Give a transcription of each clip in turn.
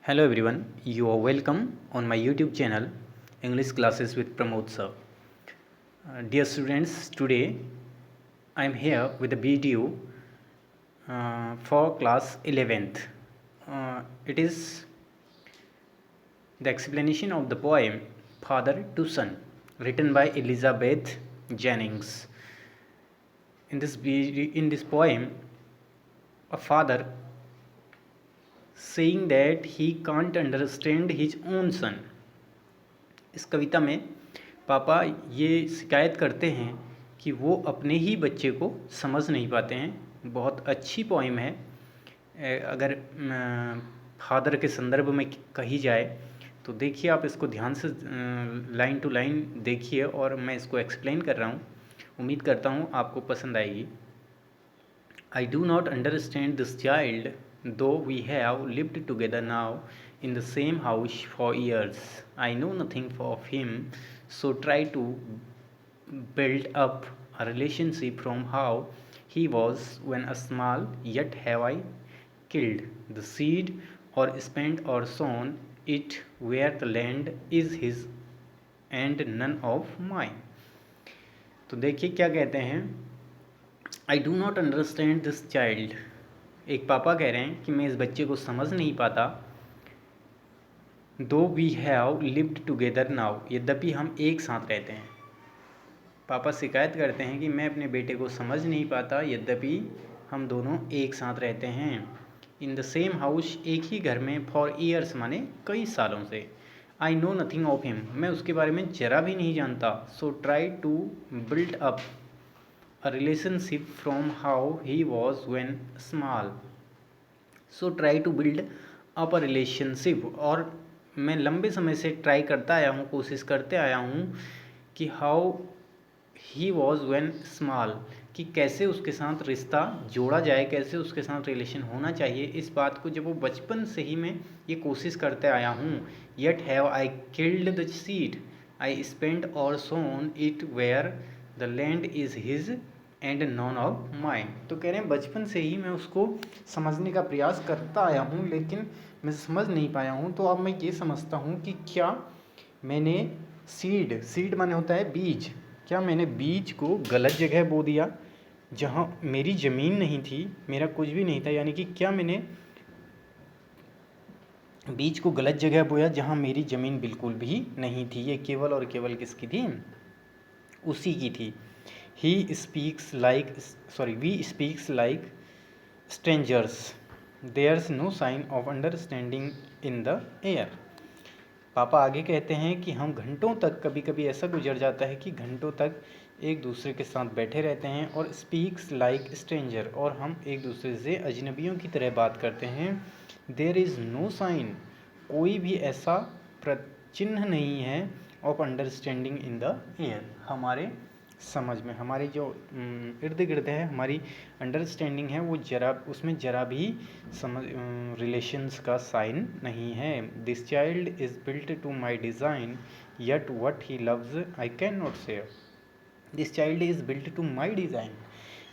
Hello everyone, you are welcome on my YouTube channel English Classes with Pramod Sir. Dear students, today I am here with a video for class 11th. It is the explanation of the poem Father to Son, written by Elizabeth Jennings. In this poem, a father saying that he can't understand his own son. इस कविता में पापा ये शिकायत करते हैं कि वो अपने ही बच्चे को समझ नहीं पाते हैं। बहुत अच्छी पोइम है। अगर फादर के संदर्भ में कही जाए तो देखिए, आप इसको ध्यान से लाइन टू लाइन देखिए और मैं इसको एक्सप्लेन कर रहा हूँ। उम्मीद करता हूँ आपको पसंद आएगी। I do not understand this child, though we have lived together now in the same house for years. I know nothing of him, so try to build up a relationship from how he was when a small, yet have I killed the seed or spent or sown it where the land is his and none of mine. तो देखिए क्या कहते हैं, I do not understand this child. एक पापा कह रहे हैं कि मैं इस बच्चे को समझ नहीं पाता। Though we have lived together now, यद्यपि हम एक साथ रहते हैं। पापा शिकायत करते हैं कि मैं अपने बेटे को समझ नहीं पाता, यद्यपि हम दोनों एक साथ रहते हैं। इन द सेम हाउस, एक ही घर में, फॉर ईयर्स माने कई सालों से। I know nothing of him, मैं उसके बारे में जरा भी नहीं जानता। So try to build up a relationship from how he was when small. So try to build up a relationship, और मैं लंबे समय से ट्राई करता आया हूँ, कोशिश करते आया हूँ कि how he was when small, कि कैसे उसके साथ रिश्ता जोड़ा जाए, कैसे उसके साथ रिलेशन होना चाहिए। इस बात को जब वो बचपन से ही मैं ये कोशिश करते आया हूँ। Yet have I killed the seed, I spent or sown it where the land is his and none of mind. तो कह रहे हैं बचपन से ही मैं उसको समझने का प्रयास करता आया हूँ, लेकिन मैं समझ नहीं पाया हूँ। तो अब मैं ये समझता हूँ कि क्या मैंने सीड माने होता है बीज, क्या मैंने बीज को गलत जगह बो दिया जहाँ मेरी ज़मीन नहीं थी, मेरा कुछ भी नहीं था। यानी कि क्या मैंने बीज को गलत जगह बोया जहाँ मेरी ज़मीन बिल्कुल भी नहीं थी। ये केवल और केवल किसकी थी? उसी की थी। We speaks like strangers. There's no sign of understanding in the air. पापा आगे कहते हैं कि हम घंटों तक, कभी कभी ऐसा गुजर जाता है कि घंटों तक एक दूसरे के साथ बैठे रहते हैं, और स्पीक्स लाइक स्ट्रेंजर, और हम एक दूसरे से अजनबियों की तरह बात करते हैं। देयर इज़ नो साइन, कोई भी ऐसा चिन्ह नहीं है, of understanding in the air, हमारे समझ में, हमारी जो इर्द गिर्द है, हमारी अंडरस्टैंडिंग है, वो उसमें जरा भी समझ रिलेशंस का साइन नहीं है। This child is built to my design, yet what he loves I can not share. This child is built to my design.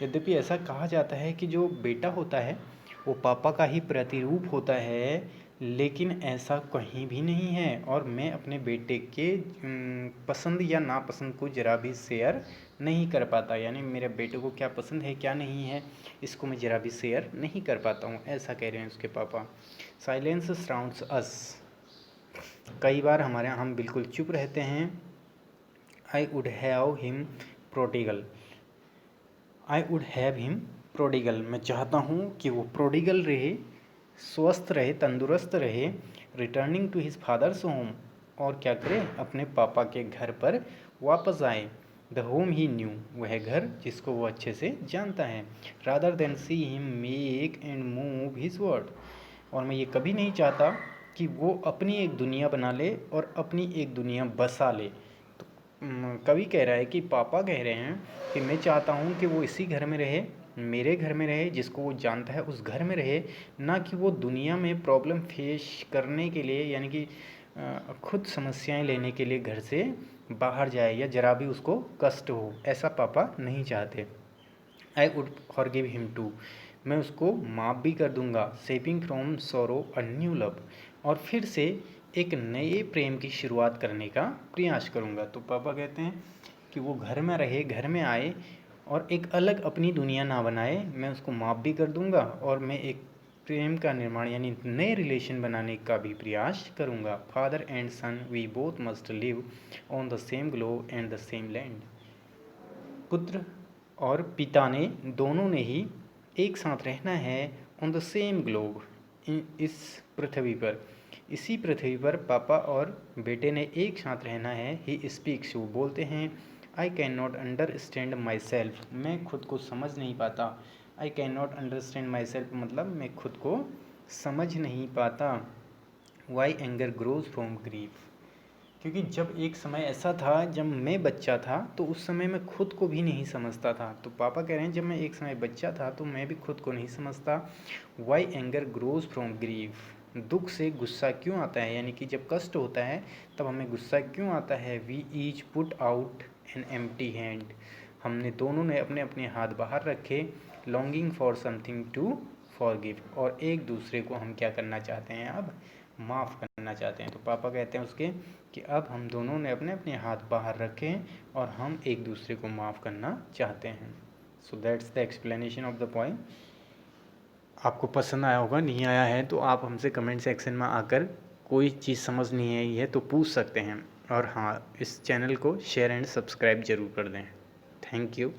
यद्यपि ऐसा कहा जाता है कि जो बेटा होता है वो पापा का ही प्रतिरूप होता है, लेकिन ऐसा कहीं भी नहीं है। और मैं अपने बेटे के पसंद या नापसंद को ज़रा भी शेयर नहीं कर पाता। यानी मेरे बेटे को क्या पसंद है क्या नहीं है, इसको मैं ज़रा भी शेयर नहीं कर पाता हूँ, ऐसा कह रहे हैं उसके पापा। साइलेंस सराउंड्स अस, कई बार हमारे यहाँ हम बिल्कुल चुप रहते हैं। I would have him prodigal, I would have him prodigal, मैं चाहता हूँ कि वो प्रोडिगल रहे, स्वस्थ रहे, तंदुरुस्त रहे, returning to his father's home, और क्या करे, अपने पापा के घर पर वापस आए। द होम ही न्यू, वह घर जिसको वो अच्छे से जानता है। Rather than see him make and move his word, और मैं ये कभी नहीं चाहता कि वो अपनी एक दुनिया बना ले और अपनी एक दुनिया बसा ले। तो कवि कह रहा है कि पापा कह रहे हैं कि मैं चाहता हूँ कि वो इसी घर में रहे, मेरे घर में रहे, जिसको वो जानता है उस घर में रहे, ना कि वो दुनिया में प्रॉब्लम फेस करने के लिए, यानी कि खुद समस्याएं लेने के लिए घर से बाहर जाए या जरा भी उसको कष्ट हो, ऐसा पापा नहीं चाहते। I would forgive him too, मैं उसको माफ़ भी कर दूंगा। Saving from sorrow a new love, और फिर से एक नए प्रेम की शुरुआत करने का प्रयास करूंगा। तो पापा कहते हैं कि वो घर में रहे, घर में आए और एक अलग अपनी दुनिया ना बनाए। मैं उसको माफ़ भी कर दूंगा और मैं एक प्रेम का निर्माण यानी नए रिलेशन बनाने का भी प्रयास करूंगा। Father and son we both must live on the same globe and the same land. पुत्र और पिता ने दोनों ने ही एक साथ रहना है ऑन द सेम ग्लोब, इस पृथ्वी पर। इसी पृथ्वी पर पापा और बेटे ने एक साथ रहना है। ही स्पीक्स, वो बोलते हैं। I can not understand myself, मैं खुद को समझ नहीं पाता। I can not understand myself मतलब मैं खुद को समझ नहीं पाता। Why anger grows from grief, क्योंकि जब एक समय ऐसा था जब मैं बच्चा था तो उस समय मैं खुद को भी नहीं समझता था। तो पापा कह रहे हैं जब मैं एक समय बच्चा था तो मैं भी खुद को नहीं समझता। Why anger grows from grief, दुख से गुस्सा क्यों आता है, यानी कि जब कष्ट होता है तब हमें गुस्सा क्यों आता है। We each put out an empty hand, हमने दोनों ने अपने अपने हाथ बाहर रखे। Longing for something to forgive, और एक दूसरे को हम क्या करना चाहते हैं, अब माफ़ करना चाहते हैं। तो पापा कहते हैं उसके कि अब हम दोनों ने अपने अपने हाथ बाहर रखे और हम एक दूसरे को माफ़ करना चाहते हैं। So that's the explanation of the point. आपको पसंद आया होगा, नहीं आया है तो आप हमसे कमेंट सेक्शन में आकर कोई चीज़ समझ नहीं आई है तो पूछ सकते हैं। और हाँ, इस चैनल को शेयर एंड सब्सक्राइब ज़रूर कर दें। Thank you.